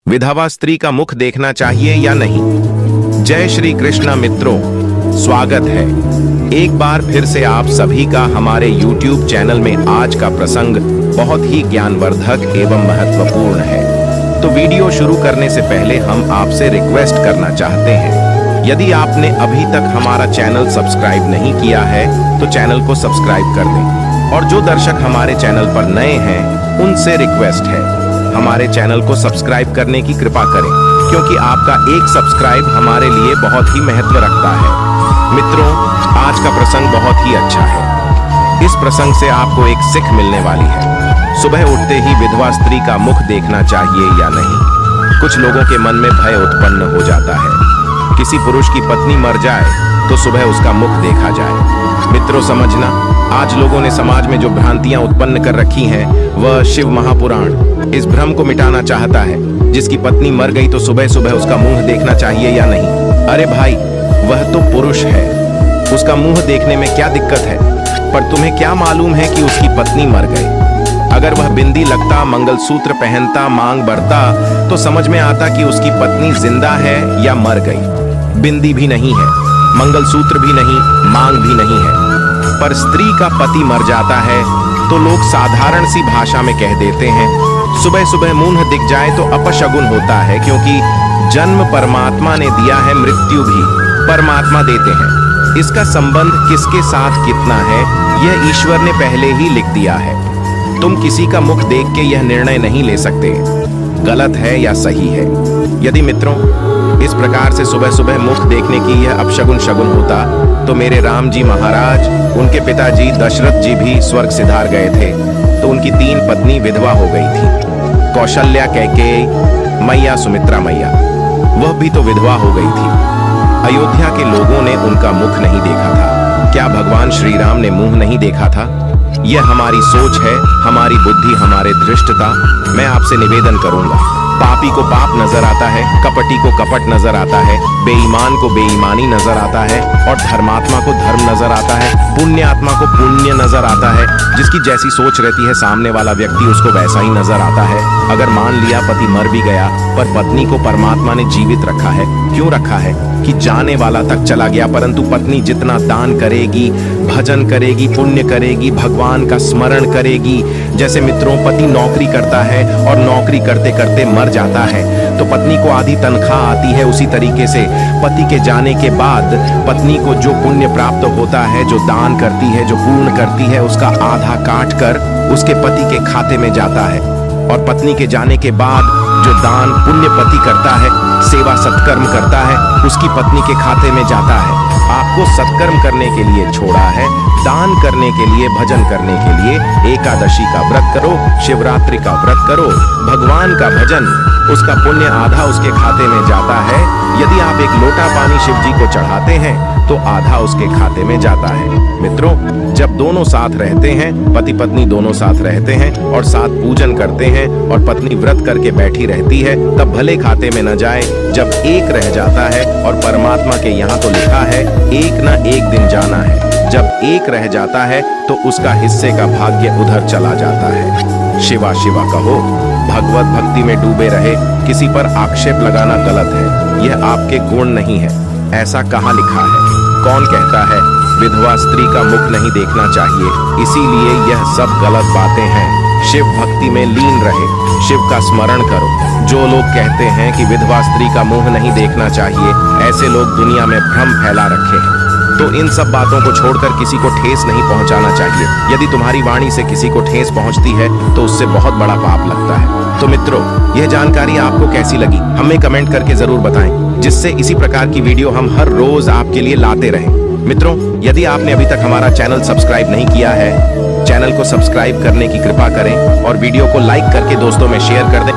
विधवा स्त्री का मुख देखना चाहिए या नहीं। जय श्री कृष्ण मित्रों, स्वागत है एक बार फिर से आप सभी का हमारे YouTube चैनल में। आज का प्रसंग बहुत ही ज्ञानवर्धक एवं महत्वपूर्ण है। तो वीडियो शुरू करने से पहले हम आपसे रिक्वेस्ट करना चाहते हैं, यदि आपने अभी तक हमारा चैनल सब्सक्राइब नहीं किया है तो चैनल को सब्सक्राइब कर दें। और जो दर्शक हमारे चैनल पर नए हैं उनसे रिक्वेस्ट है, हमारे चैनल को सब्सक्राइब करने की कृपा करें, क्योंकि आपका एक सब्सक्राइब हमारे लिए बहुत ही महत्व रखता है। मित्रों, आज का प्रसंग बहुत ही अच्छा है। इस प्रसंग से आपको एक सीख मिलने वाली है। सुबह उठते ही विधवा स्त्री का मुख देखना चाहिए या नहीं। कुछ लोगों के मन में भय उत्पन्न हो जाता है, किसी पुरुष की पत्नी मर जाए तो सुबह उसका मुख देखा जाए। मित्रों, समझना, आज लोगों ने समाज में जो भ्रांतियां उत्पन्न कर रखी हैं वह शिव महापुराण इस भ्रम को मिटाना चाहता है। जिसकी पत्नी मर गई तो सुबह सुबह उसका मुंह देखना चाहिए या नहीं। अरे भाई, वह तो पुरुष है, उसका मुंह देखने में क्या दिक्कत है। पर तुम्हें क्या मालूम है कि उसकी पत्नी मर गई। अगर वह बिंदी लगता, मंगलसूत्र पहनता, मांग भरता तो समझ में आता कि उसकी पत्नी जिंदा है या मर गई। बिंदी भी नहीं है, मंगलसूत्र भी नहीं, मांग भी नहीं है। पर स्त्री का पति मर जाता है तो लोग साधारण सी भाषा में कह देते हैं, सुबह सुबह मुंह दिख जाए तो अपशगुन होता है, क्योंकि जन्म परमात्मा ने दिया है, मृत्यु भी परमात्मा देते हैं। इसका संबंध किसके साथ कितना है यह ईश्वर ने पहले ही लिख दिया है। तुम किसी का मुख देख के यह निर्णय नहीं ले सकते गलत है या सही है। यदि मित्रों इस प्रकार से सुबह सुबह मुख देखने की यह अपशगुन शगुन होता तो मेरे राम जी महाराज, उनके पिताजी दशरथ जी भी स्वर्ग सिधार गए थे तो उनकी 3 पत्नी विधवा हो गई थी। कौशल्या, कैकेयी मैया, सुमित्रा मैया, वह भी तो विधवा हो गई थी। अयोध्या के लोगों ने उनका मुख नहीं देखा था। क्या भगवान श्री राम ने मुंह नहीं देखा था? यह हमारी सोच है, हमारी बुद्धि, हमारे धृष्टता। मैं आपसे निवेदन करूंगा, पापी को पाप नजर आता है, कपटी को कपट नजर आता है, बेईमान को बेईमानी नजर आता है और धर्मात्मा को धर्म नजर आता है, पुण्यात्मा को पुण्य नजर आता है। जिसकी जैसी सोच रहती है सामने वाला व्यक्ति उसको वैसा ही नजर आता है। अगर मान लिया पति मर भी गया पर पत्नी को परमात्मा ने जीवित रखा है। क्यों रखा है? कि जाने वाला तक चला गया, परंतु पत्नी जितना दान करेगी, भजन करेगी, पुण्य करेगी, भगवान का स्मरण करेगी। जैसे मित्रों, पति नौकरी करता है और नौकरी करते करते मर जाता है तो पत्नी को आधी तनख्वाह आती है। उसी तरीके से पति के जाने के बाद पत्नी को जो पुण्य प्राप्त होता है, जो दान करती है, जो पूर्ण करती है, उसका आधा काट कर उसके पति के खाते में जाता है। और पत्नी के जाने के बाद जो दान पुण्य पति करता है, सेवा सत्कर्म करता है, उसकी पत्नी के खाते में जाता है। आपको सत्कर्म करने के लिए छोड़ा है, दान करने के लिए, भजन करने के लिए। एकादशी का व्रत करो, शिवरात्रि का व्रत करो, भगवान का भजन, उसका पुण्य आधा उसके खाते में जाता है। यदि आप एक लोटा पानी शिव जी को चढ़ाते हैं तो आधा उसके खाते में जाता है। मित्रों, जब दोनों साथ रहते हैं, पति पत्नी दोनों साथ रहते हैं और साथ पूजन करते हैं और पत्नी व्रत करके बैठी रहती है, तब भले खाते में न जाए। जब एक रह जाता है, और परमात्मा के यहाँ तो लिखा है एक ना एक दिन जाना है, जब एक रह जाता है तो उसका हिस्से का भाग्य उधर चला जाता है। शिवा शिवा कहो, भगवत भक्ति में डूबे रहे। किसी पर आक्षेप लगाना गलत है, यह आपके गुण नहीं है। ऐसा कहाँ लिखा है? कौन कहता है विधवा स्त्री का मुख नहीं देखना चाहिए? इसीलिए यह सब गलत बातें हैं। शिव भक्ति में लीन रहे, शिव का स्मरण करो। जो लोग कहते हैं कि विधवा स्त्री का मुंह नहीं देखना चाहिए, ऐसे लोग दुनिया में भ्रम फैला रखे हैं। तो इन सब बातों को छोड़कर किसी को ठेस नहीं पहुंचाना चाहिए। यदि तुम्हारी वाणी से किसी को ठेस पहुंचती है तो उससे बहुत बड़ा पाप लगता है। तो मित्रों, यह जानकारी आपको कैसी लगी हमें कमेंट करके जरूर बताएं, जिससे इसी प्रकार की वीडियो हम हर रोज आपके लिए लाते रहें। मित्रों, यदि आपने अभी तक हमारा चैनल सब्सक्राइब नहीं किया है, चैनल को सब्सक्राइब करने की कृपा करें और वीडियो को लाइक करके दोस्तों में शेयर कर दें।